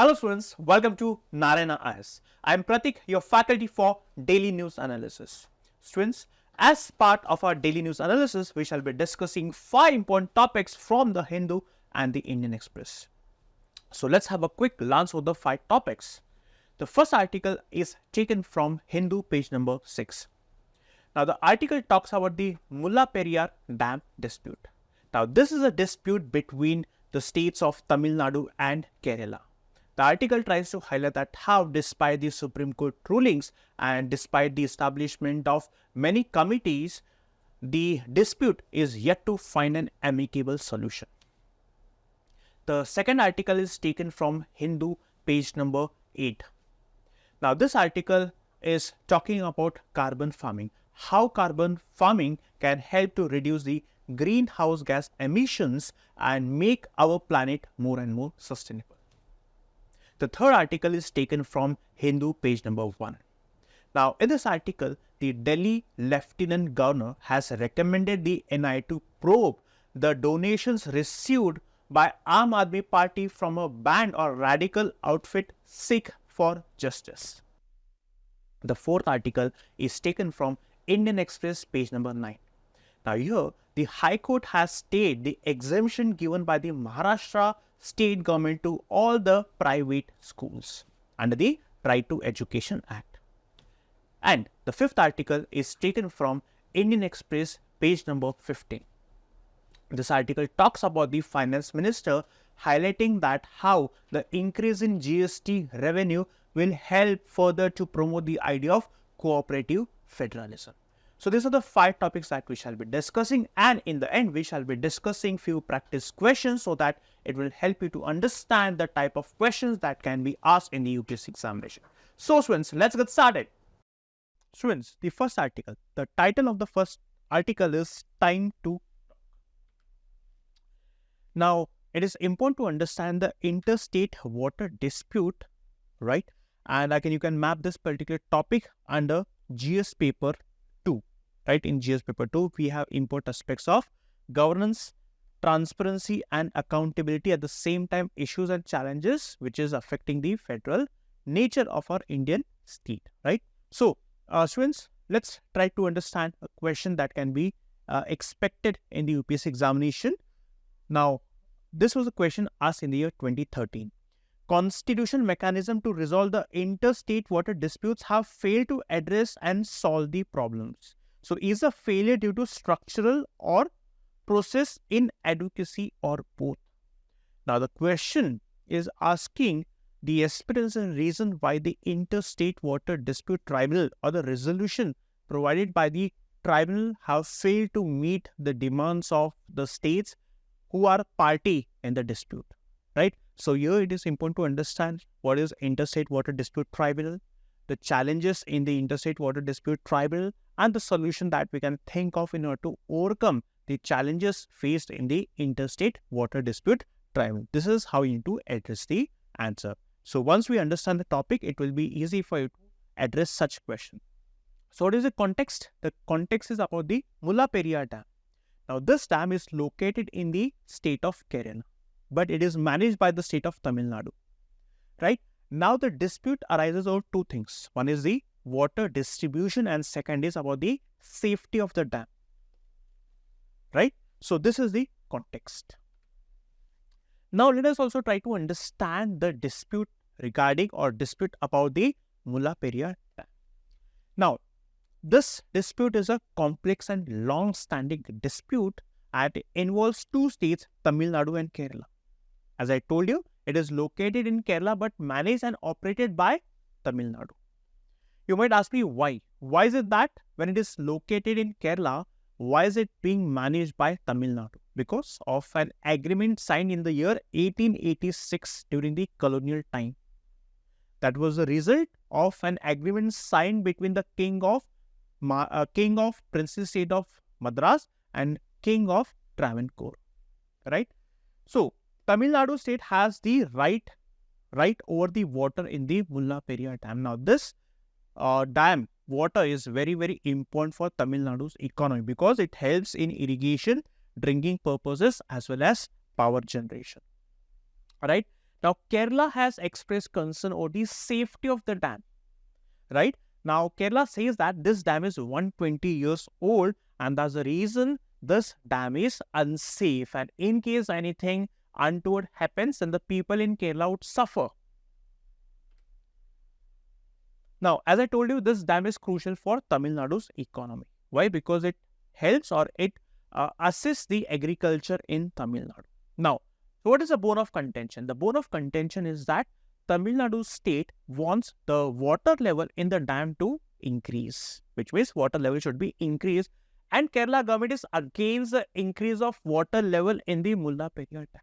Hello students, welcome to Narayana IS. I am Pratik, your faculty for Daily News Analysis. Students, as part of our Daily News Analysis, we shall be discussing 5 important topics from the Hindu and the Indian Express. So let's have a quick glance over the 5 topics. The first article is taken from Hindu, page number 6. Now the article talks about the Mullaperiyar Dam dispute. Now this is a dispute between the states of Tamil Nadu and Kerala. The article tries to highlight that how, despite the Supreme Court rulings and despite the establishment of many committees, the dispute is yet to find an amicable solution. The second article is taken from Hindu, page number 8. Now this article is talking about carbon farming, how carbon farming can help to reduce the greenhouse gas emissions and make our planet more and more sustainable. The third article is taken from Hindu, page number 1. Now, in this article, the Delhi Lieutenant Governor has recommended the NI to probe the donations received by Aam Aadmi Party from a band or radical outfit Sikh for Justice. The fourth article is taken from Indian Express, page number 9. Now, here, the High Court has stayed the exemption given by the Maharashtra state government to all the private schools under the Right to Education Act. And the fifth article is taken from Indian Express, page number 15. This article talks about the finance minister highlighting that how the increase in GST revenue will help further to promote the idea of cooperative federalism. So these are the 5 topics that we shall be discussing, and in the end we shall be discussing few practice questions so that it will help you to understand the type of questions that can be asked in the UPSC examination. So students, let's get started. Students, the first article, the title of the first article is Time to Talk. Now, it is important to understand the interstate water dispute, right? And you can map this particular topic under GS paper 2, right? In GS paper 2, we have important aspects of governance, transparency and accountability, at the same time issues and challenges which is affecting the federal nature of our Indian state, right? So, students, let's try to understand a question that can be expected in the UPSC examination. Now, this was a question asked in the year 2013. Constitutional mechanism to resolve the interstate water disputes have failed to address and solve the problems. So, is a failure due to structural or process inadequacy or both? Now, the question is asking the experience and reason why the interstate water dispute tribunal or the resolution provided by the tribunal have failed to meet the demands of the states who are party in the dispute, right? So here it is important to understand what is interstate water dispute tribunal, the challenges in the interstate water dispute tribunal, and the solution that we can think of in order to overcome the challenges faced in the interstate water dispute tribunal. This is how you need to address the answer. So once we understand the topic, it will be easy for you to address such question. So what is the context? The context is about the Mullaperiyar Dam. Now this dam is located in the state of Kerala, but it is managed by the state of Tamil Nadu, right? Now the dispute arises over 2 things. One is the water distribution and second is about the safety of the dam, right? So this is the context. Now let us also try to understand the dispute regarding or dispute about the Mullaperiyar Dam. Now, this dispute is a complex and long-standing dispute and it involves 2 states, Tamil Nadu and Kerala. As I told you, it is located in Kerala but managed and operated by Tamil Nadu. You might ask me why? Why is it that when it is located in Kerala, why is it being managed by Tamil Nadu? Because of an agreement signed in the year 1886 during the colonial time. That was the result of an agreement signed between the king of Princely State of Madras and King of Travancore, right? So, Tamil Nadu state has the right over the water in the Mullaperiyar Dam. Now, this dam water is very, very important for Tamil Nadu's economy because it helps in irrigation, drinking purposes as well as power generation. Alright. Now, Kerala has expressed concern over the safety of the dam, right? Now, Kerala says that this dam is 120 years old and that's the reason this dam is unsafe. And in case anything untoward happens, then the people in Kerala would suffer. Now, as I told you, this dam is crucial for Tamil Nadu's economy. Why? Because it helps or it assists the agriculture in Tamil Nadu. Now, what is the bone of contention? The bone of contention is that Tamil Nadu state wants the water level in the dam to increase, which means water level should be increased. And Kerala government is against the increase of water level in the Mullaperiyar dam.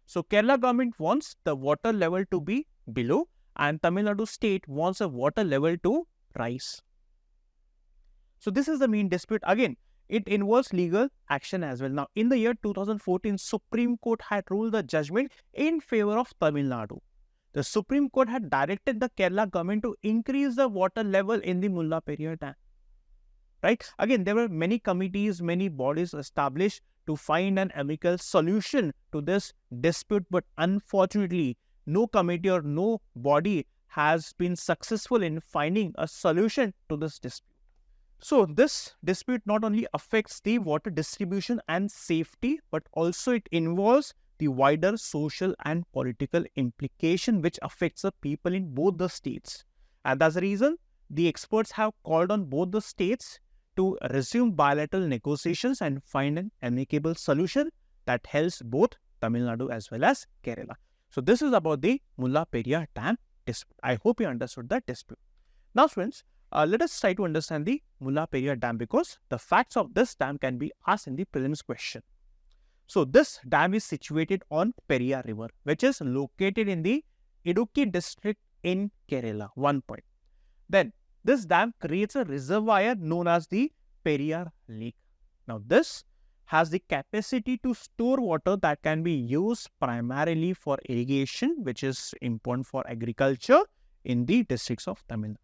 So, Kerala government wants the water level to be below and Tamil Nadu state wants a water level to rise. So, this is the main dispute. Again, it involves legal action as well. Now, in the year 2014, Supreme Court had ruled the judgment in favor of Tamil Nadu. The Supreme Court had directed the Kerala government to increase the water level in the Mullaperiyar dam. Right? Again, there were many committees, many bodies established to find an amicable solution to this dispute, but unfortunately, no committee or no body has been successful in finding a solution to this dispute. So, this dispute not only affects the water distribution and safety, but also it involves the wider social and political implication which affects the people in both the states. And that's the reason the experts have called on both the states to resume bilateral negotiations and find an amicable solution that helps both Tamil Nadu as well as Kerala. So, this is about the Mullaperiyar dam dispute. I hope you understood that dispute. Now, friends, let us try to understand the Mullaperiyar dam because the facts of this dam can be asked in the prelims question. So, this dam is situated on Periyar River, which is located in the Idukki district in Kerala. 1 point. Then, this dam creates a reservoir known as the Periyar Lake. Now, this has the capacity to store water that can be used primarily for irrigation, which is important for agriculture in the districts of Tamil Nadu.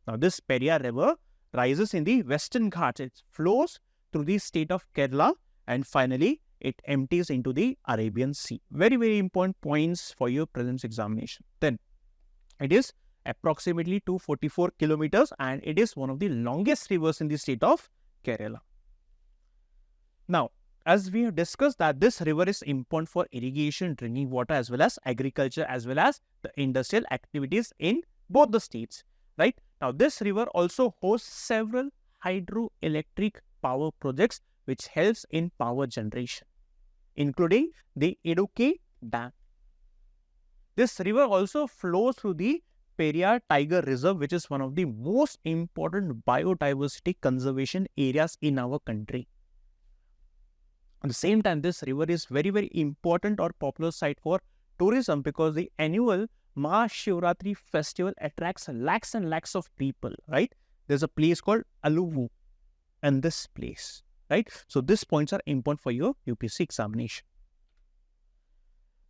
Now, this Periyar River rises in the Western Ghats. It flows through the state of Kerala and finally, it empties into the Arabian Sea. Very, very important points for your prelims examination. Then, it is approximately 244 kilometers and it is one of the longest rivers in the state of Kerala. Now, as we have discussed that this river is important for irrigation, drinking water as well as agriculture as well as the industrial activities in both the states. Right? Now, this river also hosts several hydroelectric power projects which helps in power generation, including the Idukki Dam. This river also flows through the Periyar Tiger Reserve, which is one of the most important biodiversity conservation areas in our country. At the same time, this river is very, very important or popular site for tourism because the annual Mahashivratri festival attracts lakhs and lakhs of people, right? There's a place called Aluvu and this place, right? So, these points are important for your UPSC examination.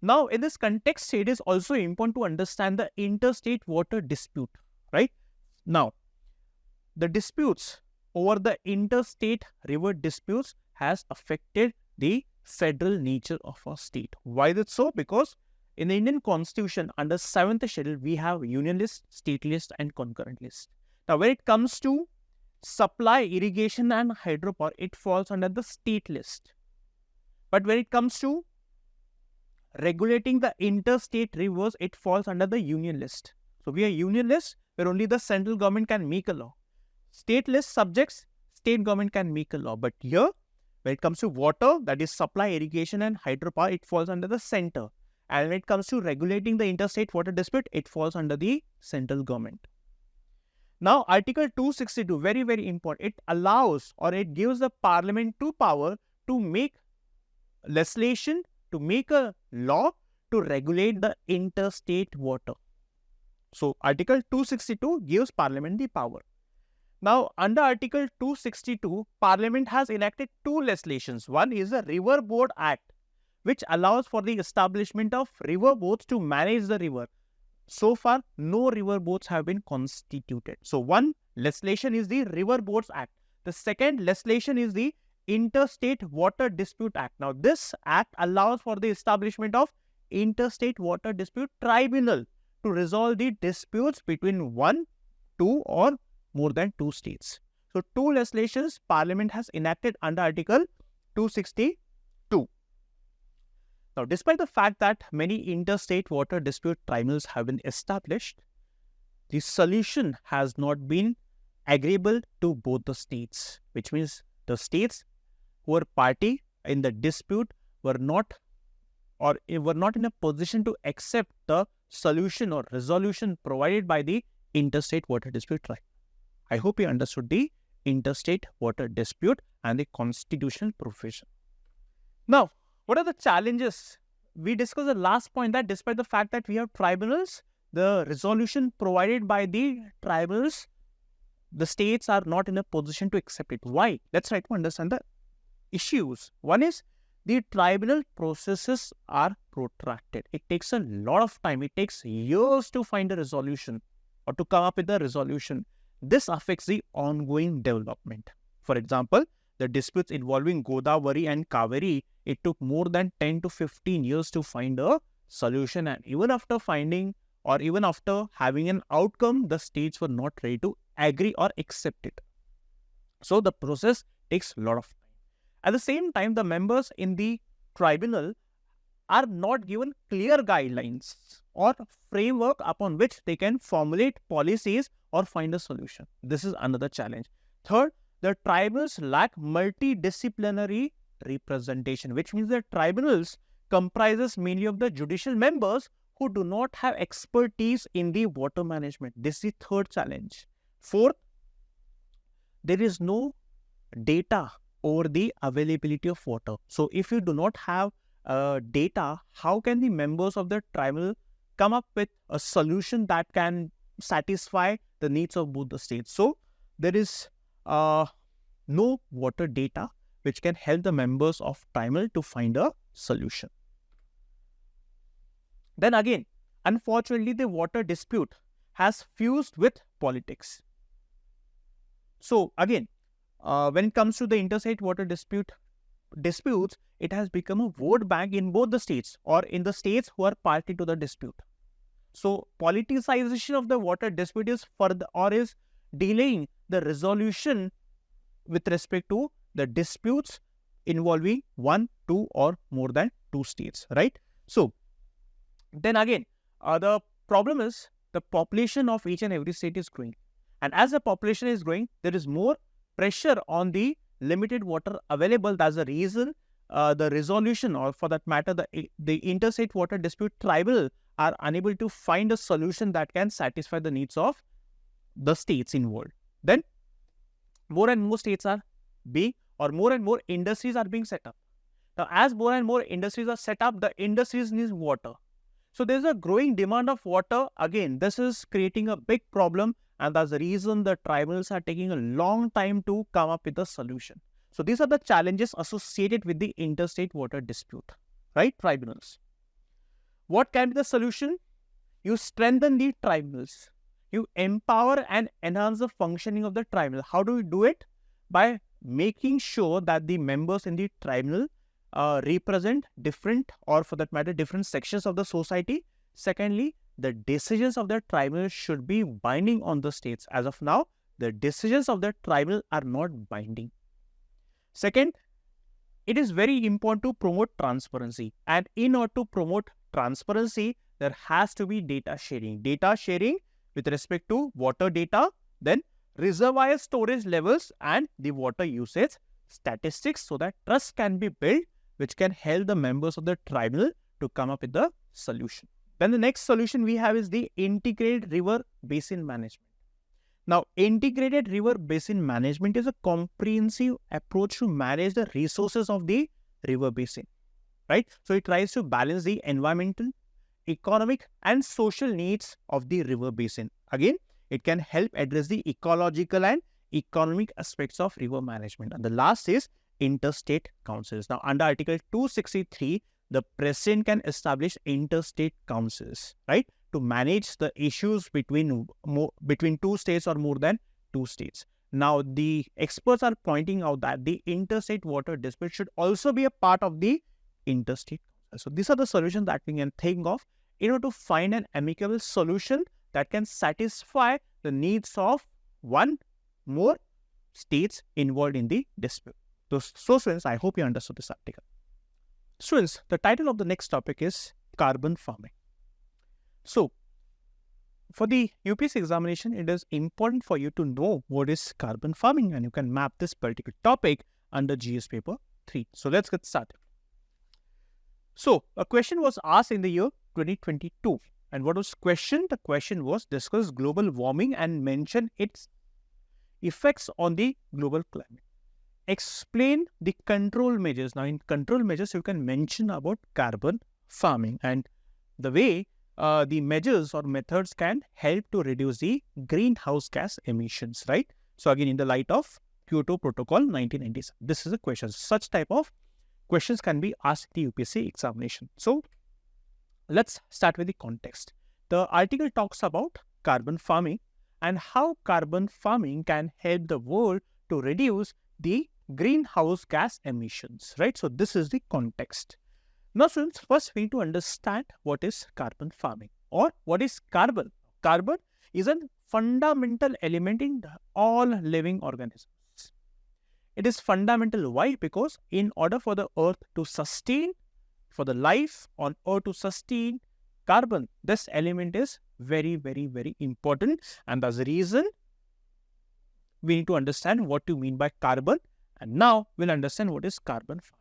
Now, in this context, it is also important to understand the interstate water dispute, right? Now, the disputes over the interstate river disputes has affected the federal nature of our state. Why is it so? Because in the Indian Constitution, under 7th schedule, we have union list, state list and concurrent list. Now, when it comes to supply, irrigation and hydropower, it falls under the state list. But when it comes to regulating the interstate rivers, it falls under the union list. So, we are union list where only the central government can make a law. State list subjects, state government can make a law. But here, when it comes to water, that is supply, irrigation and hydropower, it falls under the center. And when it comes to regulating the interstate water dispute, it falls under the central government. Now, Article 262, very, very important. It allows or it gives the parliament power to make legislation, to make a law to regulate the interstate water. So, Article 262 gives parliament the power. Now, under Article 262, Parliament has enacted two legislations. One is the River Board Act, which allows for the establishment of river boards to manage the river. So far, no river boards have been constituted. So, one legislation is the River Boards Act. The second legislation is the Interstate Water Dispute Act. Now, this act allows for the establishment of interstate water dispute tribunal to resolve the disputes between one, two or more than two states. So, two legislations Parliament has enacted under Article 262. Now, despite the fact that many interstate water dispute tribunals have been established, the solution has not been agreeable to both the states, which means the states who were party in the dispute were not in a position to accept the solution or resolution provided by the interstate water dispute tribunal. I hope you understood the interstate water dispute and the constitutional provision. Now, what are the challenges? We discussed the last point that despite the fact that we have tribunals, the resolution provided by the tribunals, the states are not in a position to accept it. Why? Let's try to understand the issues. One is the tribunal processes are protracted. It takes a lot of time. It takes years to find a resolution or to come up with a resolution. This affects the ongoing development. For example, the disputes involving Godavari and Kaveri, it took more than 10 to 15 years to find a solution, and even after finding or even after having an outcome, the states were not ready to agree or accept it. So the process takes a lot of time. At the same time, the members in the tribunal are not given clear guidelines or framework upon which they can formulate policies or find a solution. This is another challenge. Third, the tribunals lack multidisciplinary representation, which means the tribunals comprises mainly of the judicial members who do not have expertise in the water management. This is the third challenge. Fourth, there is no data over the availability of water. So, if you do not have data, how can the members of the tribunal come up with a solution that can satisfy the needs of both the states? So, there is no water data which can help the members of tribunal to find a solution. Then again, unfortunately, the water dispute has fused with politics. So again, when it comes to the interstate water disputes, it has become a vote bank in both the states or in the states who are party to the dispute. So politicization of the water dispute is further or is delaying the resolution with respect to the disputes involving one, two or more than two states, right? So then again, the problem is the population of each and every state is growing. And as the population is growing, there is more pressure on the limited water available. That's the reason the resolution, or for that matter, the interstate water dispute tribunal are unable to find a solution that can satisfy the needs of the states involved. Then more and more states are being, or more and more industries are being set up. Now, as more and more industries are set up, the industries need water. So there's a growing demand of water. Again, this is creating a big problem, and that's the reason the tribunals are taking a long time to come up with a solution. So these are the challenges associated with the interstate water dispute, right? Tribunals. What can be the solution? You strengthen the tribunals. You empower and enhance the functioning of the tribunal. How do you do it? By making sure that the members in the tribunal represent different, or for that matter, different sections of the society. Secondly, the decisions of the tribunal should be binding on the states. As of now, the decisions of the tribunal are not binding. Second, it is very important to promote transparency. And in order to promote transparency, there has to be data sharing. Data sharing with respect to water data, then reservoir storage levels and the water usage statistics, so that trust can be built, which can help the members of the tribunal to come up with the solution. Then the next solution we have is the integrated river basin management. Now, integrated river basin management is a comprehensive approach to manage the resources of the river basin, right? So it tries to balance the environmental, economic and social needs of the river basin. Again, it can help address the ecological and economic aspects of river management. And the last is interstate councils. Now, under Article 263, the President can establish interstate councils, right, to manage the issues between two states or more than two states. Now, the experts are pointing out that the interstate water dispute should also be a part of the interstate. So these are the solutions that we can think of in order to find an amicable solution that can satisfy the needs of one more states involved in the dispute. So students, I hope you understood this article. Students, the title of the next topic is carbon farming. So, for the UPSC examination, it is important for you to know what is carbon farming, and you can map this particular topic under GS paper 3. So, let's get started. So, a question was asked in the year 2022. And what was question? The question was discuss global warming and mention its effects on the global climate. Explain the control measures. Now, in control measures, you can mention about carbon farming and the way the measures or methods can help to reduce the greenhouse gas emissions, right? So, again, in the light of Kyoto Protocol 1997, this is a question. Such type of questions can be asked in the UPSC examination. So, let's start with the context. The article talks about carbon farming and how carbon farming can help the world to reduce the greenhouse gas emissions, right? So, this is the context. Now, students, first we need to understand what is carbon farming or what is carbon. Carbon is a fundamental element in all living organisms. It is fundamental. Why? Because in order for the earth to sustain, for the life on earth to sustain, carbon, this element is very, very, very important. And that's the reason we need to understand what you mean by carbon. And now we'll understand what is carbon farming.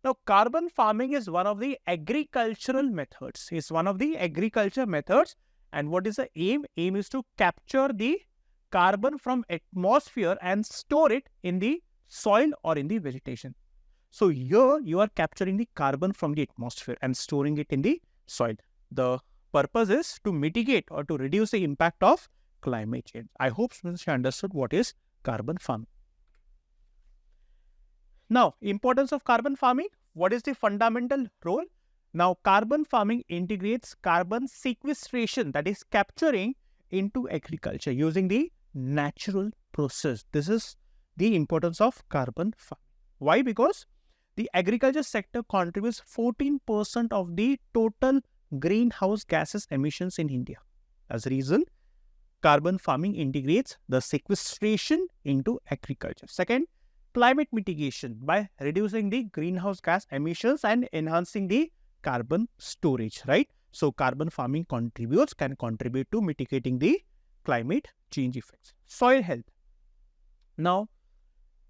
Now, carbon farming is one of the agricultural methods. It's one of the agriculture methods. And what is the aim? Aim is to capture the carbon from atmosphere and store it in the soil or in the vegetation. So, here you are capturing the carbon from the atmosphere and storing it in the soil. The purpose is to mitigate or to reduce the impact of climate change. I hope students have understood what is carbon farming. Now, importance of carbon farming. What is the fundamental role? Now, carbon farming integrates carbon sequestration, that is capturing into agriculture using the natural process. This is the importance of carbon farming. Why? Because the agriculture sector contributes 14% of the total greenhouse gases emissions in India. As a reason, carbon farming integrates the sequestration into agriculture. Second, climate mitigation by reducing the greenhouse gas emissions and enhancing the carbon storage, right? So, carbon farming can contribute to mitigating the climate change effects. Soil health. Now,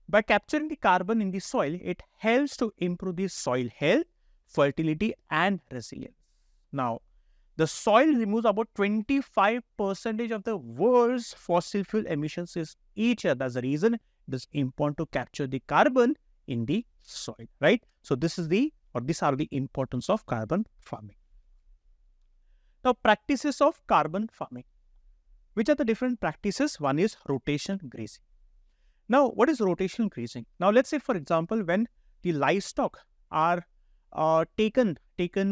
by capturing the carbon in the soil, it helps to improve the soil health, fertility and resilience. Now, the soil removes about 25% of the world's fossil fuel emissions each year. That's the reason it is important to capture the carbon in the soil, right? So, these are the importance of carbon farming. Now, practices of carbon farming. Which are the different practices? One is rotational grazing. Now, what is rotational grazing? Now, let's say, for example, when the livestock are taken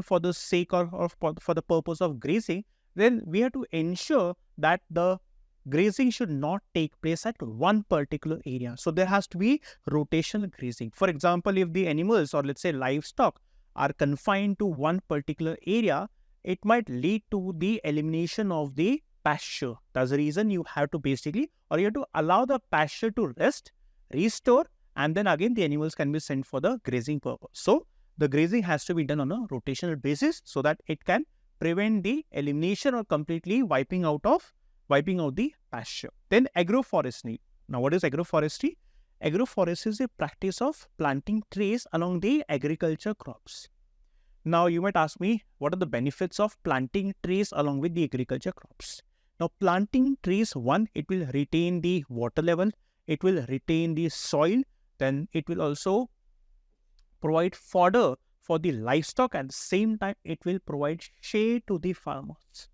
for the sake or for the purpose of grazing, then we have to ensure that the grazing should not take place at one particular area. So, there has to be rotational grazing. For example, if the animals or let's say livestock are confined to one particular area, it might lead to the elimination of the pasture. That's the reason you have to allow the pasture to rest, restore, and then again the animals can be sent for the grazing purpose. So, the grazing has to be done on a rotational basis so that it can prevent the elimination or completely wiping out the pasture. Then agroforestry. Now, what is agroforestry? Agroforestry is a practice of planting trees along the agriculture crops. Now, you might ask me, what are the benefits of planting trees along with the agriculture crops? Now, planting trees, one, it will retain the water level, it will retain the soil, then it will also provide fodder for the livestock, at the same time it will provide shade to the farmers,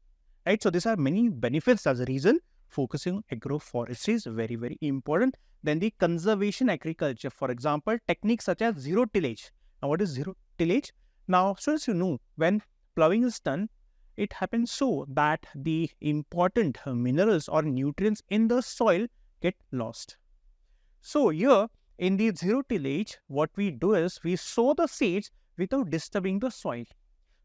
right? So, these are many benefits. As a reason focusing on agroforestry is very, very important. Then the conservation agriculture, for example, techniques such as zero tillage. Now, what is zero tillage? Now, so as you know, when plowing is done, it happens so that the important minerals or nutrients in the soil get lost. So, here in the zero tillage, what we do is we sow the seeds without disturbing the soil.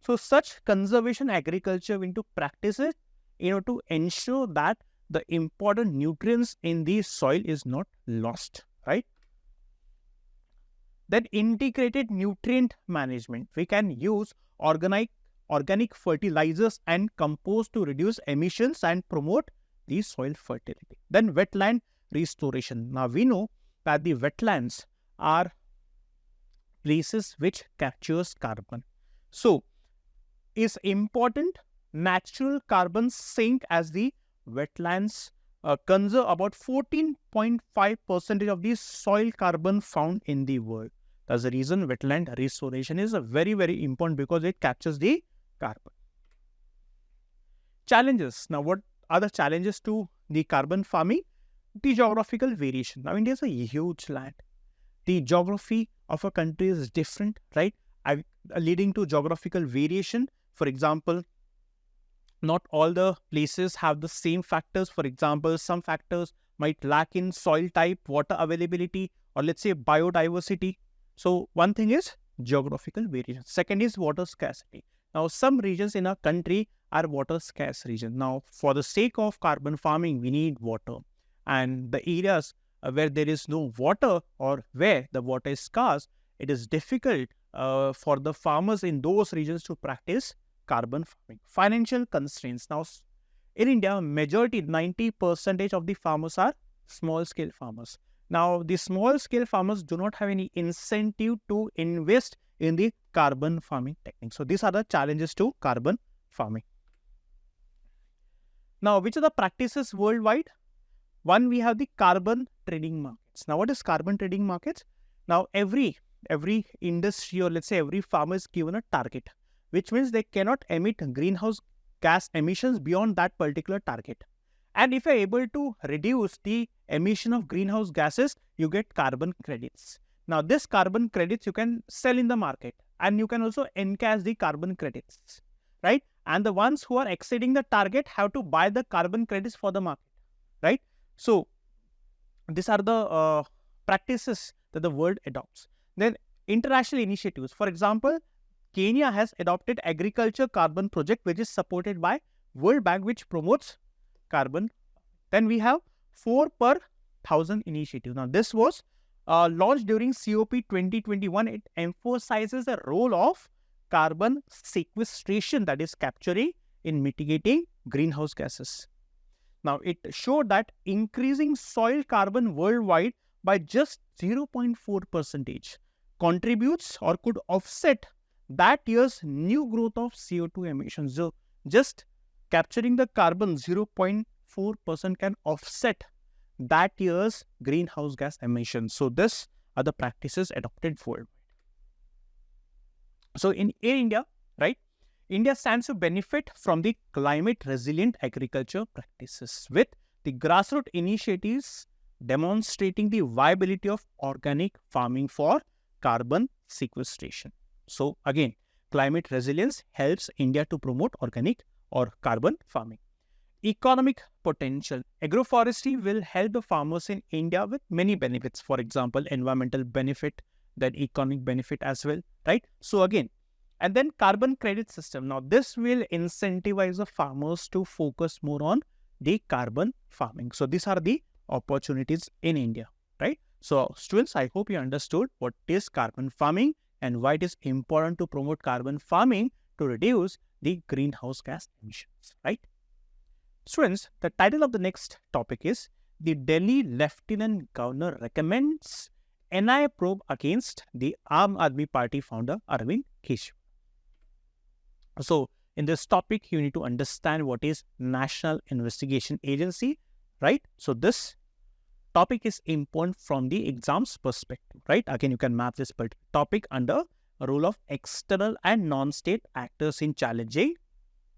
So such conservation agriculture into practices, to ensure that the important nutrients in the soil is not lost, right? Then integrated nutrient management. We can use organic fertilizers and compost to reduce emissions and promote the soil fertility. Then wetland restoration. Now we know that the wetlands are places which captures carbon. So is important natural carbon sink as the wetlands conserve about 14.5% of the soil carbon found in the world. That's the reason wetland restoration is a very, very important, because it captures the carbon. Challenges. Now, what are the challenges to the carbon farming? The geographical variation. Now, India is a huge land. The geography of a country is different, right? Leading to geographical variation. For example, not all the places have the same factors. For example, some factors might lack in soil type, water availability, or let's say biodiversity. So one thing is geographical variation. Second is water scarcity. Now, some regions in our country are water scarce regions. Now, for the sake of carbon farming, we need water. And the areas where there is no water, or where the water is scarce, it is difficult for the farmers in those regions to practice carbon farming. Financial constraints. Now, in India, majority, 90% of the farmers are small scale farmers. Now, the small scale farmers do not have any incentive to invest in the carbon farming technique. So these are the challenges to carbon farming. Now, which are the practices worldwide? One, we have the carbon trading markets. Now, what is carbon trading markets? Now, every industry, or let's say every farmer is given a target, which means they cannot emit greenhouse gas emissions beyond that particular target. And if you are able to reduce the emission of greenhouse gases, you get carbon credits. Now, this carbon credits you can sell in the market, and you can also encash the carbon credits, right? And the ones who are exceeding the target have to buy the carbon credits for the market, right? So these are the practices that the world adopts. Then international initiatives. For example, Kenya has adopted agriculture carbon project, which is supported by World Bank, which promotes carbon. Then we have 4 per 1000 initiative. Now, this was launched during COP 2021. It emphasizes the role of carbon sequestration, that is capturing in mitigating greenhouse gases. Now, it showed that increasing soil carbon worldwide by just 0.4% contributes or could offset that year's new growth of CO2 emissions. So, just capturing the carbon 0.4% can offset that year's greenhouse gas emissions. So, this are the practices adopted worldwide. So, in India, right, India stands to benefit from the climate resilient agriculture practices, with the grassroots initiatives demonstrating the viability of organic farming for carbon sequestration. So again, climate resilience helps India to promote organic or carbon farming. Economic potential. Agroforestry will help the farmers in India with many benefits. For example, environmental benefit, then economic benefit as well, right? So again, and then carbon credit system. Now, this will incentivize the farmers to focus more on the carbon farming. So these are the opportunities in India, right? So students, I hope you understood what is carbon farming and why it is important to promote carbon farming to reduce the greenhouse gas emissions, right? Students, the title of the next topic is the Delhi Lieutenant Governor recommends NI probe against the Aam Aadmi Party founder Arvind Kejriwal. So in this topic, you need to understand what is National Investigation Agency, right? So this topic is important from the exam's perspective, right? Again, you can map this topic under a role of external and non-state actors in challenging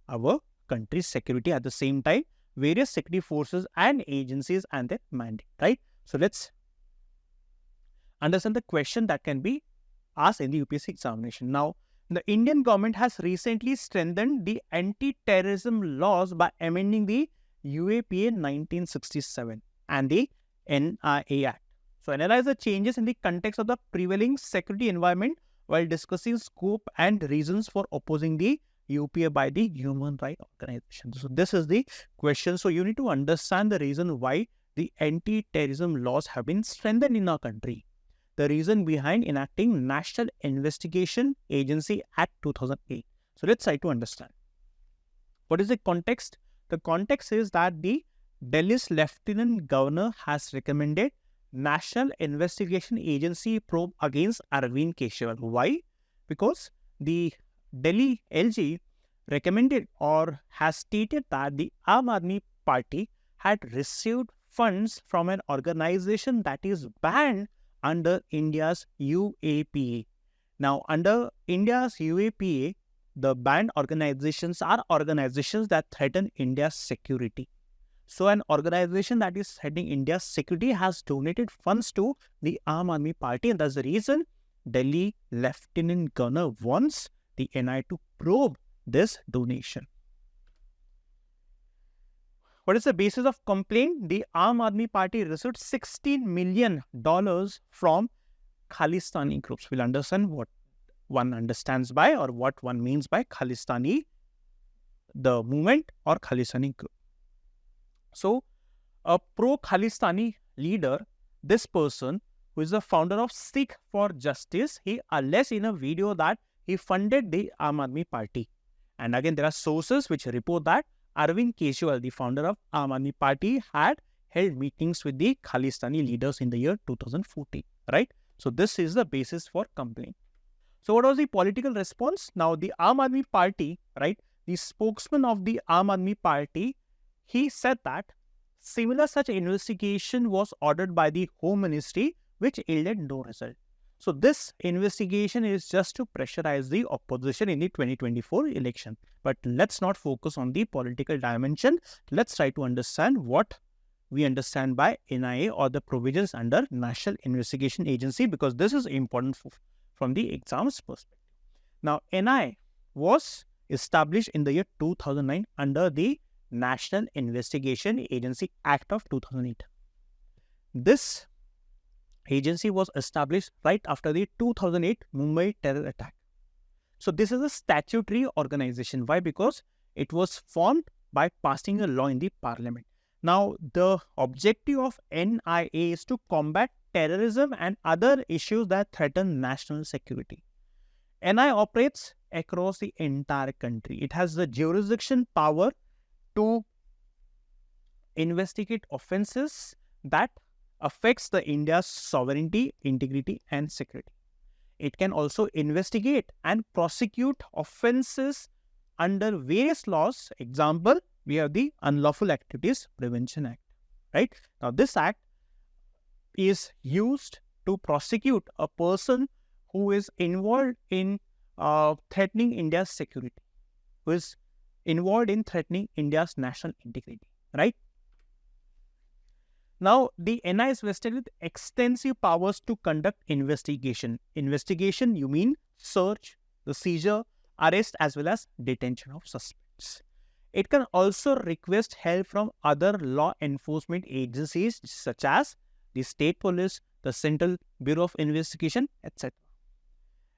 our country's security. At the same time, various security forces and agencies and their mandate, right? So let's understand the question that can be asked in the UPSC examination. Now, the Indian government has recently strengthened the anti-terrorism laws by amending the UAPA 1967 and the NIA Act. So, analyze the changes in the context of the prevailing security environment while discussing scope and reasons for opposing the UPA by the human rights organization. So this is the question. So you need to understand the reason why the anti-terrorism laws have been strengthened in our country. The reason behind enacting National Investigation Agency Act 2008. So let's try to understand. What is the context? The context is that the Delhi's Lieutenant Governor has recommended National Investigation Agency probe against Arvind Kejriwal. Why? Because the Delhi LG recommended or has stated that the Aam Aadmi Party had received funds from an organization that is banned under India's UAPA. Now, under India's UAPA, the banned organizations are organizations that threaten India's security. So, an organization that is threatening India's security has donated funds to the Aam Aadmi Party, and that's the reason Delhi Lieutenant Governor wants the NI to probe this donation. What is the basis of complaint? The Aam Aadmi Party received $16 million from Khalistani groups. We'll understand what one understands by or what one means by Khalistani, the movement or Khalistani group. So, a pro-Khalistani leader, this person who is the founder of Sikh for Justice, he alleged in a video that he funded the Aam Aadmi Party. And again, there are sources which report that Arvind Kejriwal, the founder of Aam Aadmi Party, had held meetings with the Khalistani leaders in the year 2014, right? So, this is the basis for complaint. So, what was the political response? Now, the Aam Aadmi Party, right, the spokesman of the Aam Aadmi Party, he said that similar such investigation was ordered by the Home Ministry, which yielded no result. So, this investigation is just to pressurize the opposition in the 2024 election. But let's not focus on the political dimension. Let's try to understand what we understand by NIA or the provisions under National Investigation Agency, because this is important from the exam's perspective. Now, NIA was established in the year 2009 under the National Investigation Agency Act of 2008. This agency was established right after the 2008 Mumbai terror attack. So, this is a statutory organization. Why? Because it was formed by passing a law in the parliament. Now, the objective of NIA is to combat terrorism and other issues that threaten national security. NIA operates across the entire country. It has the jurisdiction power to investigate offences that affects the India's sovereignty, integrity and security. It can also investigate and prosecute offences under various laws. Example, we have the Unlawful Activities Prevention Act, right? Now, this act is used to prosecute a person who is involved in threatening India's security, who is involved in threatening India's national integrity, right? Now, the NIA is vested with extensive powers to conduct investigation. Investigation, you mean search, the seizure, arrest as well as detention of suspects. It can also request help from other law enforcement agencies such as the State Police, the Central Bureau of Investigation, etc.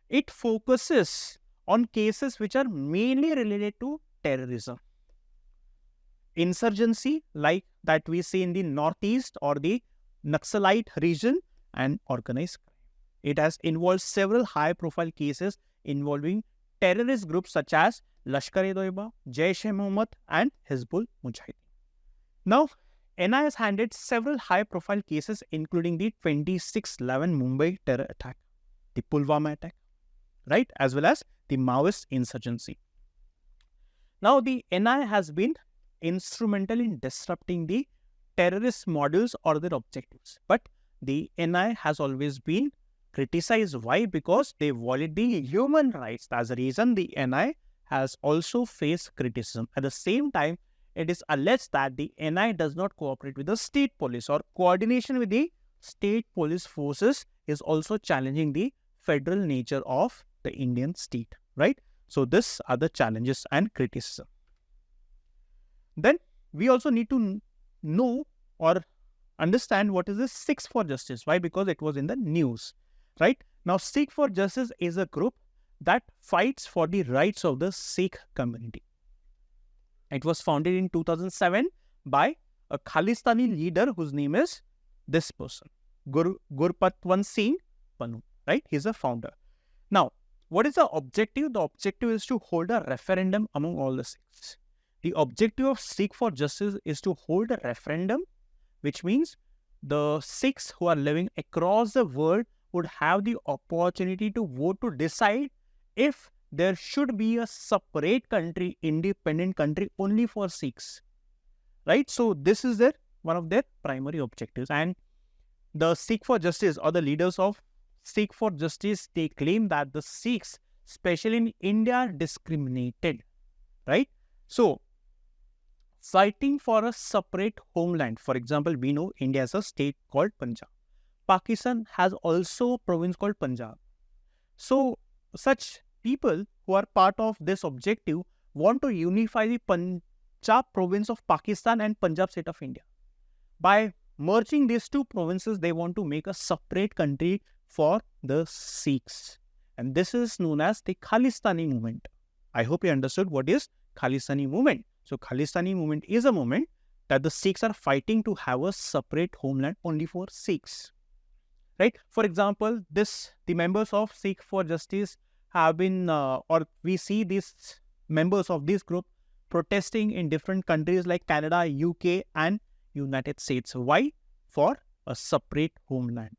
It focuses on cases which are mainly related to terrorism, insurgency like that we see in the northeast or the Naxalite region, and organized crime. It has involved several high-profile cases involving terrorist groups such as Lashkar-e-Toiba, Jaish-e-Mohammed and Hizbul Mujahideen. Now, NIA has handled several high-profile cases including the 26/11 Mumbai terror attack, the Pulwama attack, right, as well as the Maoist insurgency. Now, the NIA has been instrumental in disrupting the terrorist models or their objectives. But the NIA has always been criticized. Why? Because they violate the human rights. That's the reason the NIA has also faced criticism. At the same time, it is alleged that the NIA does not cooperate with the state police, or coordination with the state police forces is also challenging the federal nature of the Indian state, right? So, these are the challenges and criticism. Then, we also need to know or understand what is the 6 for Justice. Why? Because it was in the news, right? Now, Sikh for Justice is a group that fights for the rights of the Sikh community. It was founded in 2007 by a Khalistani leader whose name is this person, Gurpatwant Singh Pannu, right? He's a founder. Now, what is the objective? The objective is to hold a referendum among all the Sikhs. The objective of Sikh for Justice is to hold a referendum, which means the Sikhs who are living across the world would have the opportunity to vote to decide if there should be a separate country, independent country only for Sikhs, right? So this is one of their primary objectives. And the Sikh for Justice, or the leaders of Sikh for Justice, they claim that the Sikhs, especially in India, are discriminated, right? So fighting for a separate homeland. For example, we know India has a state called Punjab. Pakistan has also a province called Punjab. So such people who are part of this objective want to unify the Punjab province of Pakistan and Punjab state of India. By merging these two provinces, they want to make a separate country for the Sikhs. And this is known as the Khalistani movement. I hope you understood what is Khalistani movement. So Khalistani movement is a movement that the Sikhs are fighting to have a separate homeland only for Sikhs, right? For example, the members of Sikh for Justice have been, or we see these members of this group protesting in different countries like Canada, UK and United States. Why? For a separate homeland,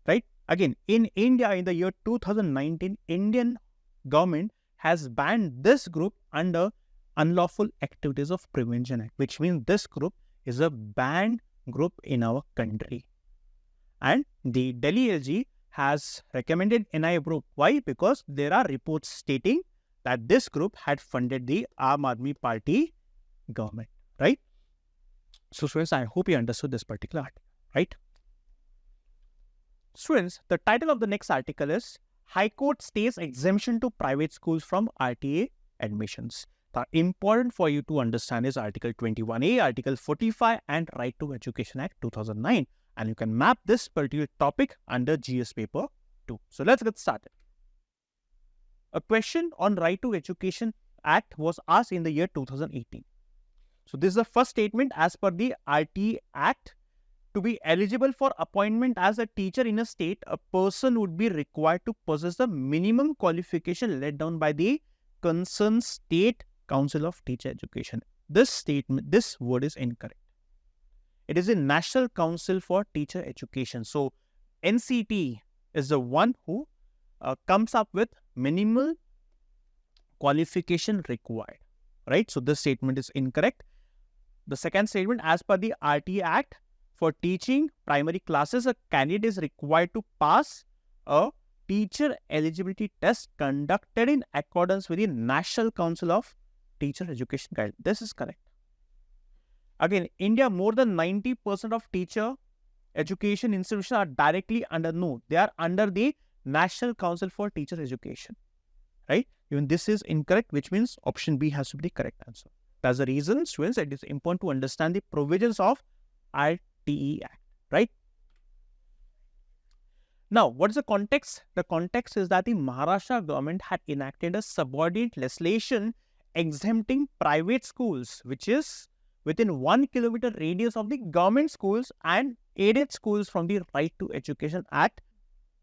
right? Again, in India, in the year 2019, Indian government has banned this group under Unlawful Activities of Prevention Act, which means this group is a banned group in our country. And the Delhi LG has recommended NIA group. Why? Because there are reports stating that this group had funded the Aam Aadmi Party government, right? So students, I hope you understood this particular article, right? Students, the title of the next article is High Court Stays Exemption to Private Schools from RTA Admissions. The important for you to understand is Article 21A, Article 45 and Right to Education Act 2009. And you can map this particular topic under GS paper 2. So let's get started. A question on Right to Education Act was asked in the year 2018. So this is the first statement. As per the RT Act, to be eligible for appointment as a teacher in a state, a person would be required to possess the minimum qualification laid down by the concerned State Council of Teacher Education. This word is incorrect. It is the National Council for Teacher Education. So NCT is the one who comes up with minimal qualification required, right? So this statement is incorrect. The second statement, as per the RT Act, for teaching primary classes, a candidate is required to pass a teacher eligibility test conducted in accordance with the National Council of Teacher Education Guide. This is correct. Again, India, more than 90% of teacher education institutions are directly under, they are under the National Council for Teacher Education, right? Even this is incorrect, which means option B has to be the correct answer. That's the reason, students, it is important to understand the provisions of RTE Act, right? Now, what is the context? The context is that the Maharashtra government had enacted a subordinate legislation exempting private schools, which is within 1 kilometer radius of the government schools and aided schools from the Right to Education Act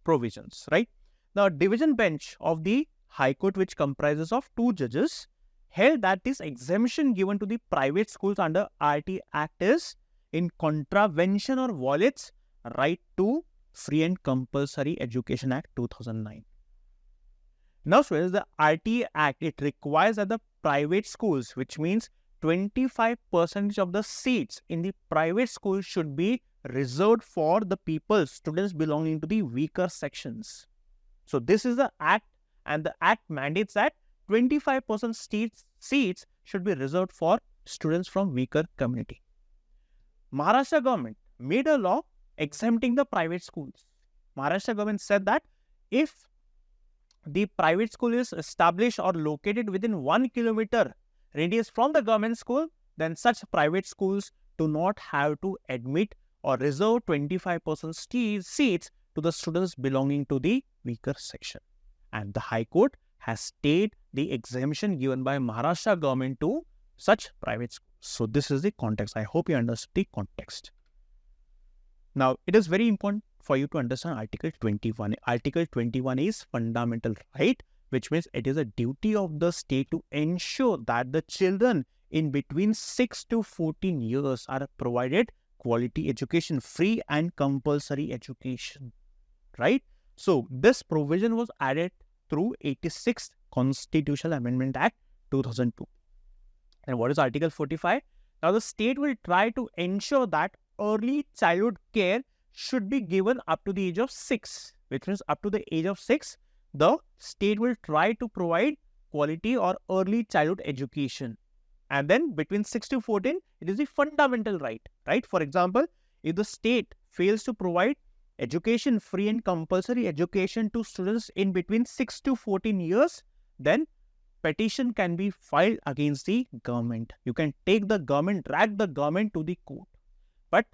provisions, right? Now, division bench of the High Court, which comprises of 2 judges, held that this exemption given to the private schools under RT Act is in contravention or violates Right to Free and Compulsory Education Act 2009. Now, students, the RT Act, it requires that the private schools, which means 25% of the seats in the private schools should be reserved for the students belonging to the weaker sections. So this is the Act, and the Act mandates that 25% seats should be reserved for students from weaker community. Maharashtra government made a law exempting the private schools. Maharashtra government said that if the private school is established or located within 1 kilometer radius from the government school, then such private schools do not have to admit or reserve 25% seats to the students belonging to the weaker section. And the High Court has stayed the exemption given by Maharashtra government to such private schools. So this is the context. I hope you understood the context. Now, it is very important for you to understand Article 21. Article 21 is fundamental right, which means it is a duty of the state to ensure that the children in between 6 to 14 years are provided quality education, free and compulsory education, right? So this provision was added through 86th Constitutional Amendment Act 2002. And what is Article 45? Now the state will try to ensure that early childhood care should be given up to the age of 6, which means up to the age of 6, the state will try to provide quality or early childhood education. And then between 6 to 14, it is the fundamental right, right? For example, if the state fails to provide education, free and compulsory education to students in between 6 to 14 years, then petition can be filed against the government. You can take the government, drag the government to the court. But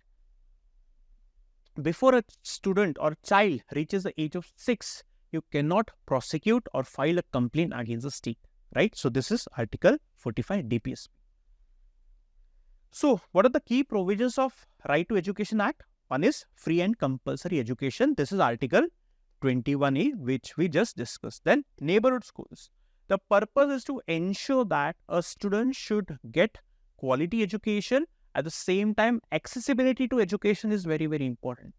before a student or child reaches the age of 6, you cannot prosecute or file a complaint against the state, right? So this is Article 45 DPSP. So what are the key provisions of Right to Education Act? One is free and compulsory education. This is Article 21A, which we just discussed. Then neighborhood schools. The purpose is to ensure that a student should get quality education. At the same time, accessibility to education is very, very important.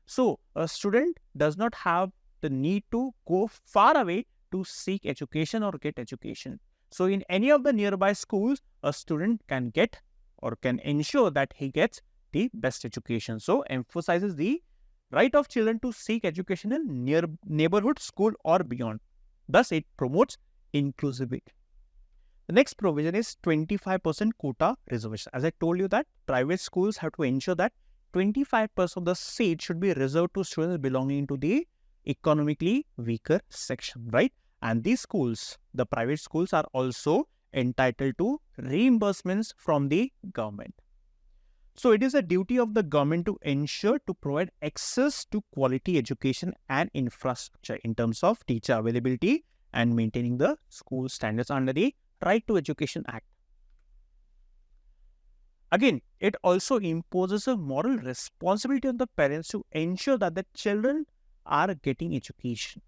So a student does not have the need to go far away to seek education or get education. So in any of the nearby schools, a student can get or can ensure that he gets the best education. So emphasizes the right of children to seek education in neighborhood school or beyond. Thus, it promotes inclusivity. The next provision is 25% quota reservation. As I told you that private schools have to ensure that 25% of the seat should be reserved to students belonging to the economically weaker section, right? And these schools, the private schools, are also entitled to reimbursements from the government. So it is a duty of the government to ensure to provide access to quality education and infrastructure in terms of teacher availability and maintaining the school standards under the Right to Education Act. Again, it also imposes a moral responsibility on the parents to ensure that the children are getting education,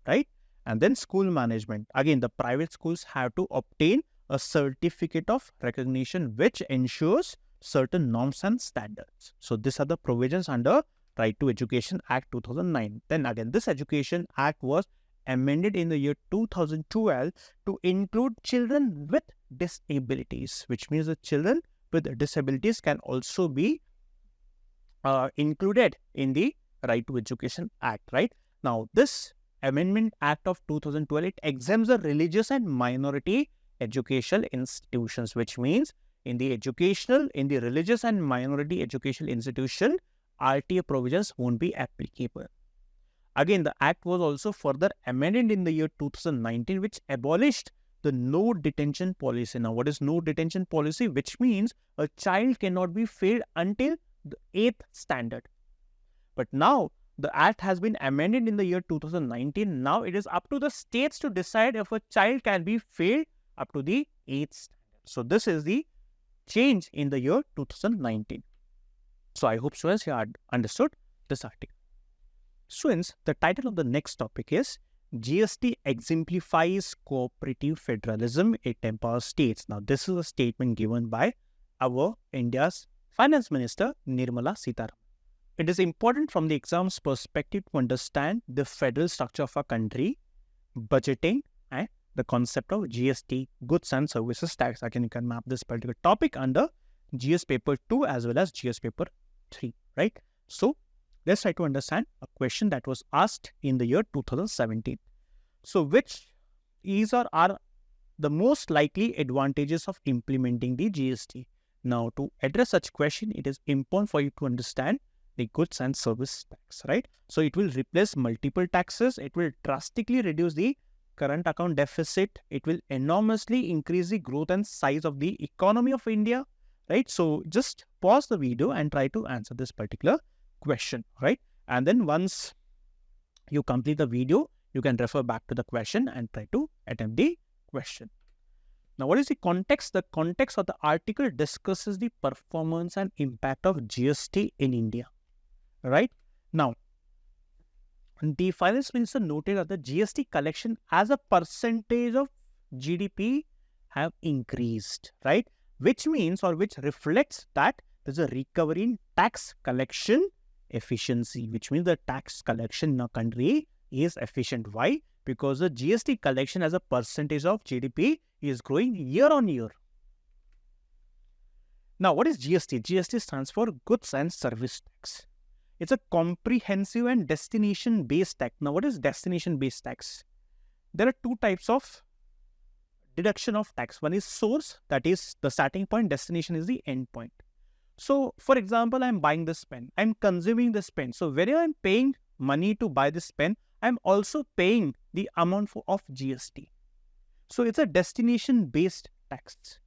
right? And then school management. Again, the private schools have to obtain a certificate of recognition which ensures certain norms and standards. So these are the provisions under Right to Education Act 2009. Then again, this Education Act was amended in the year 2012 to include children with disabilities, which means the children with disabilities can also be included in the Right to Education Act, right? Now, this Amendment Act of 2012, it exempts the religious and minority educational institutions, which means in the religious and minority educational institution, RTA provisions won't be applicable. Again, the Act was also further amended in the year 2019, which abolished the no detention policy. Now, what is no detention policy? Which means a child cannot be failed until the 8th standard. But now, the Act has been amended in the year 2019. Now, it is up to the states to decide if a child can be failed up to the 8th standard. So, this is the change in the year 2019. So, I hope students here understood this article. Students, the title of the next topic is GST exemplifies cooperative federalism, it empowers states. Now, this is a statement given by our India's Finance Minister, Nirmala Sitharaman. It is important from the exam's perspective to understand the federal structure of a country, budgeting, and the concept of GST, Goods and Services Tax. Again, you can map this particular topic under GS Paper 2 as well as GS Paper 3, right? So, let's try to understand a question that was asked in the year 2017. So, which is or are the most likely advantages of implementing the GST? Now, to address such question, it is important for you to understand the goods and service tax, right? So, it will replace multiple taxes. It will drastically reduce the current account deficit. It will enormously increase the growth and size of the economy of India, right? So, just pause the video and try to answer this particular question, right? And then once you complete the video, you can refer back to the question and try to attempt the question. Now, what is the context? The context of the article discusses the performance and impact of GST in India, right? Now, the finance minister noted that the GST collection as a percentage of GDP have increased, right? Which means, or which reflects that there's a recovery in tax collection efficiency, which means the tax collection in our country is efficient. Why? Because the GST collection as a percentage of GDP is growing year on year. Now, what is GST? GST stands for Goods and Service Tax. It's a comprehensive and destination-based tax. Now, what is destination-based tax? There are two types of deduction of tax. One is source, that is the starting point. Destination is the end point. So, for example, I'm buying this pen. I'm consuming this pen. So, whenever I'm paying money to buy this pen, I'm also paying the amount of GST. So, it's a destination-based tax.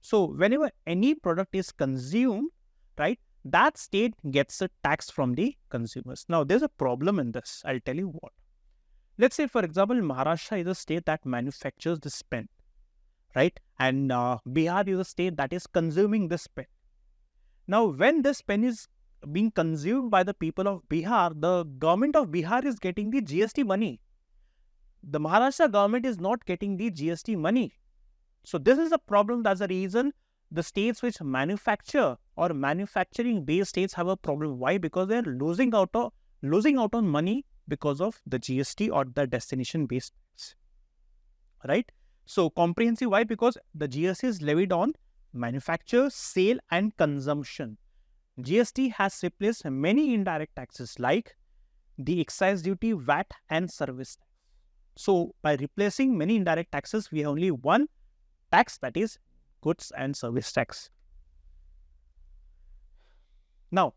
So, whenever any product is consumed, right, that state gets a tax from the consumers. Now, there's a problem in this. I'll tell you what. Let's say, for example, Maharashtra is a state that manufactures this pen, right? And Bihar is a state that is consuming this pen. Now, when this pen is being consumed by the people of Bihar, the government of Bihar is getting the GST money. The Maharashtra government is not getting the GST money. So, this is a problem. That's the reason the states which manufacture or manufacturing-based states have a problem. Why? Because they are losing out on money because of the GST or the destination-based tax, right? So, comprehensive. Why? Because the GST is levied on manufacture, sale, and consumption. GST has replaced many indirect taxes like the excise duty, VAT, and service tax. So, by replacing many indirect taxes, we have only one tax, that is goods and service tax. Now,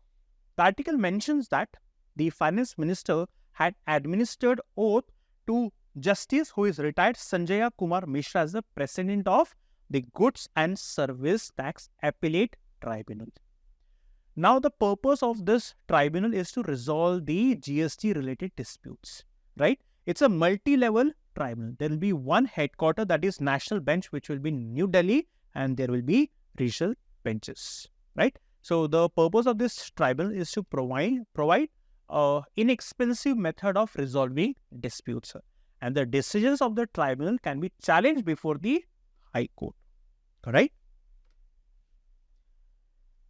the article mentions that the finance minister had administered oath to Justice who is retired Sanjaya Kumar Mishra as the president of the Goods and Service Tax Appellate Tribunal. Now, the purpose of this tribunal is to resolve the GST related disputes, right? It's a multi-level tribunal. There will be one headquarter, that is National Bench, which will be in New Delhi, and there will be regional benches, right? So, the purpose of this tribunal is to provide inexpensive method of resolving disputes, and the decisions of the tribunal can be challenged before the High Court. Alright.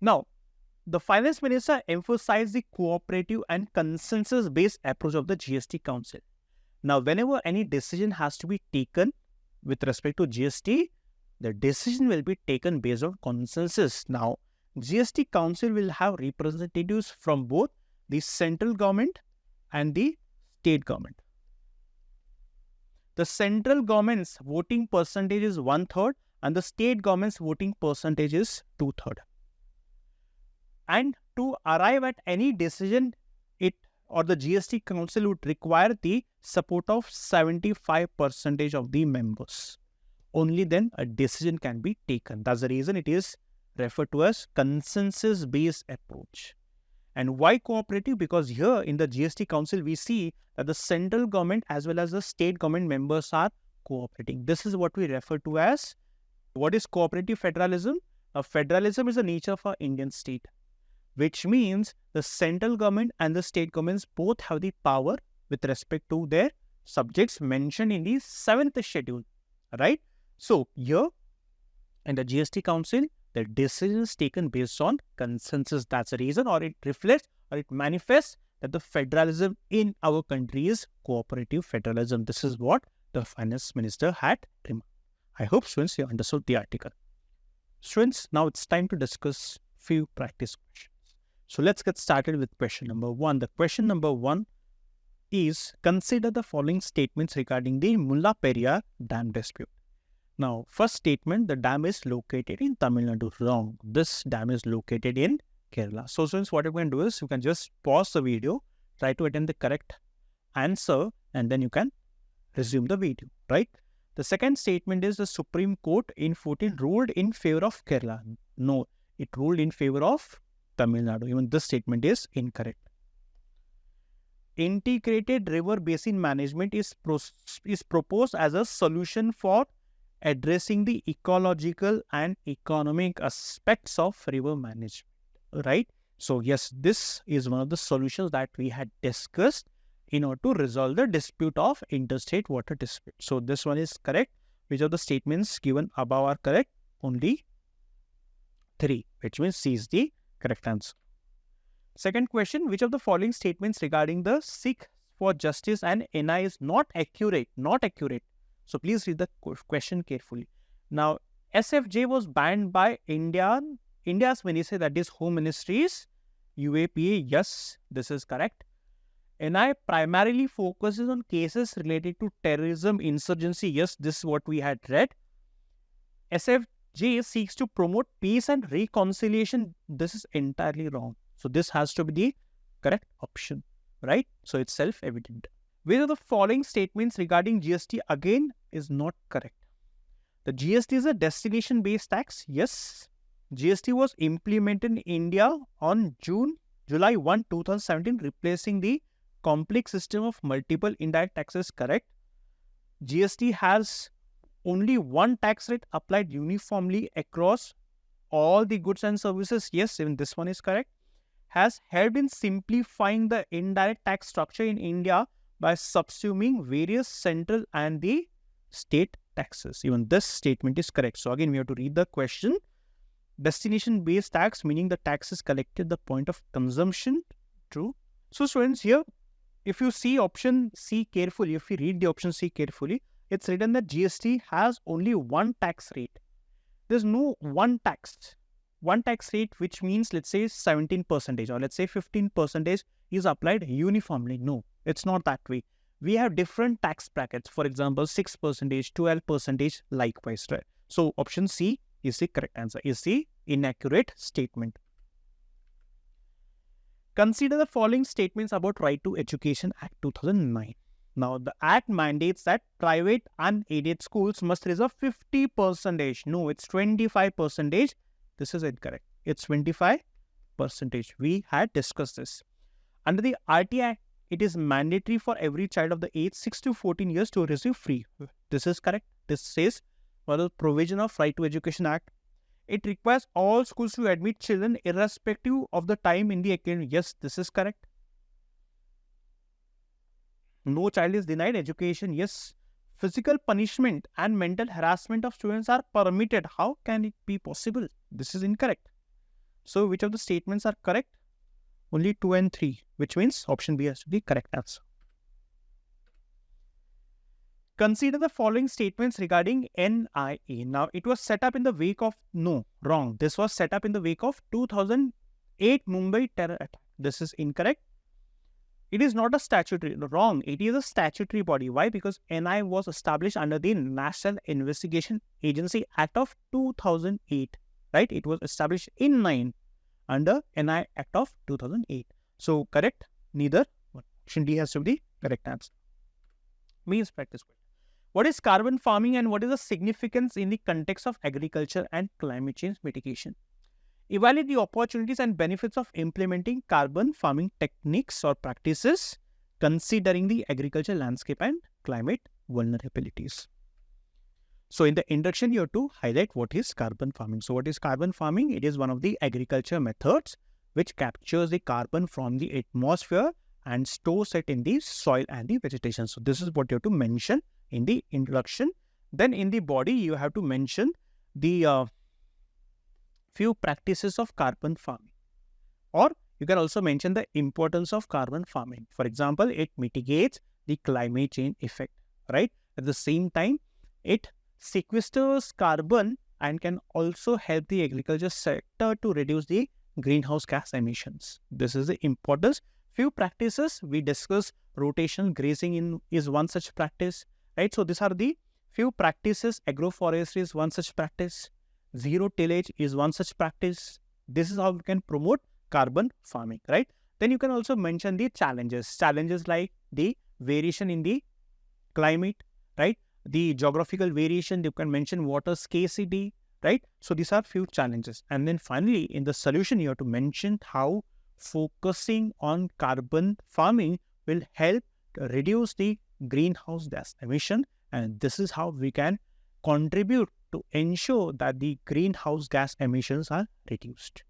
Now, the finance minister emphasized the cooperative and consensus-based approach of the GST Council. Now, whenever any decision has to be taken with respect to GST, the decision will be taken based on consensus. Now, GST Council will have representatives from both the central government and the state government. The central government's voting percentage is 1/3 and the state government's voting percentage is 2/3. And to arrive at any decision, the GST Council would require the support of 75% of the members. Only then a decision can be taken. That's the reason it is referred to as consensus-based approach. And why cooperative? Because here in the GST Council, we see that the central government as well as the state government members are cooperating. This is what we refer to as, what is cooperative federalism? Federalism is the nature of our Indian state, which means the central government and the state governments both have the power with respect to their subjects mentioned in the 7th schedule, right? So, here in the GST Council, the decision is taken based on consensus. That's the reason, or it reflects or it manifests that the federalism in our country is cooperative federalism. This is what the finance minister had remarked. I hope students you understood the article. Students, now it's time to discuss few practice questions. So let's get started with question number 1. The question number 1 is, consider the following statements regarding the Mulla Periyar Dam dispute. Now, first statement, the dam is located in Tamil Nadu. Wrong. This dam is located in Kerala. So, students, what you can do is, you can just pause the video, try to attempt the correct answer, and then you can resume the video, right? The second statement is, the Supreme Court in 14 ruled in favor of Kerala. No, it ruled in favor of Tamil Nadu. Even this statement is incorrect. integrated river basin management is proposed as a solution for addressing the ecological and economic aspects of river management, right? So yes, this is one of the solutions that we had discussed in order to resolve the dispute of interstate water dispute. So this one is correct. Which of the statements given above are correct? Only 3, which means C is the correct answer. Second question, which of the following statements regarding the seek for justice and NI is not accurate? Not accurate. So please read the question carefully. Now, SFJ was banned by India's ministry, that is Home Ministry's UAPA. Yes, this is correct. NI primarily focuses on cases related to terrorism, insurgency. Yes, this is what we had read. SFJ seeks to promote peace and reconciliation. This is entirely wrong. So this has to be the correct option, right? So it's self-evident. Which of the following statements regarding GST again is not correct? The GST is a destination-based tax. Yes. GST was implemented in India on July 1, 2017, replacing the complex system of multiple indirect taxes. Correct. GST has only one tax rate applied uniformly across all the goods and services. Yes, even this one is correct. Has helped in simplifying the indirect tax structure in India by subsuming various central and the state taxes. Even this statement is correct. So again, we have to read the question. Destination-based tax, meaning the tax is collected at the point of consumption. True. So students, here, if you see option C carefully, if you read the option C carefully, it's written that GST has only one tax rate. There's no one tax rate, which means let's say 17% or let's say 15% is applied uniformly. No, it's not that way. We have different tax brackets. For example, 6%, 12%, likewise, right? So option C is the correct answer, is the inaccurate statement. Consider the following statements about Right to Education Act 2009. Now, the Act mandates that private unaided schools must reserve 50%. No, it's 25%. This is incorrect. It's 25%. We had discussed this. Under the RT Act, it is mandatory for every child of the age 6 to 14 years to receive free. This is correct. This says, for the provision of Right to Education Act, it requires all schools to admit children irrespective of the time in the academic. Yes, this is correct. No child is denied education. Yes. Physical punishment and mental harassment of students are permitted. How can it be possible? This is incorrect. So, which of the statements are correct? Only 2 and 3, which means option B has to be correct answer. Consider the following statements regarding NIA. Now, it was set up in the wake of, no, wrong. This was set up in the wake of 2008 Mumbai terror attack. This is incorrect. It is not a statutory, wrong. It is a statutory body. Why? Because NI was established under the National Investigation Agency Act of 2008, right? It was established in 9 under NI Act of 2008. So, correct, neither. Option D has to be the correct answer. Means practice question. What is carbon farming and what is the significance in the context of agriculture and climate change mitigation? Evaluate the opportunities and benefits of implementing carbon farming techniques or practices considering the agriculture landscape and climate vulnerabilities. So, in the introduction, you have to highlight what is carbon farming. So, what is carbon farming? It is one of the agriculture methods which captures the carbon from the atmosphere and stores it in the soil and the vegetation. So, this is what you have to mention in the introduction. Then, in the body, you have to mention the few practices of carbon farming, or you can also mention the importance of carbon farming. For example, it mitigates the climate change effect, right? At the same time, it sequesters carbon and can also help the agriculture sector to reduce the greenhouse gas emissions. This is the importance. Few practices we discuss. Rotational grazing is one such practice, right? So these are the few practices. Agroforestry is one such practice. Zero tillage is one such practice. This is how you can promote carbon farming, right? Then you can also mention the challenges. Challenges like the variation in the climate, right? The geographical variation, you can mention water scarcity, right? So these are few challenges. And then finally, in the solution, you have to mention how focusing on carbon farming will help to reduce the greenhouse gas emission, and this is how we can contribute to ensure that the greenhouse gas emissions are reduced.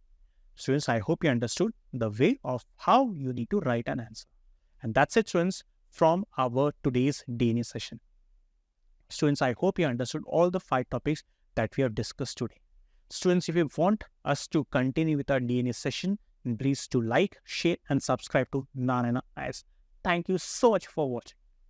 Students, I hope you understood the way of how you need to write an answer. And that's it, students, from our today's DNA session. Students, I hope you understood all the 5 topics that we have discussed today. Students, if you want us to continue with our DNA session, please do like, share and subscribe to Narayana IAS. Thank you so much for watching.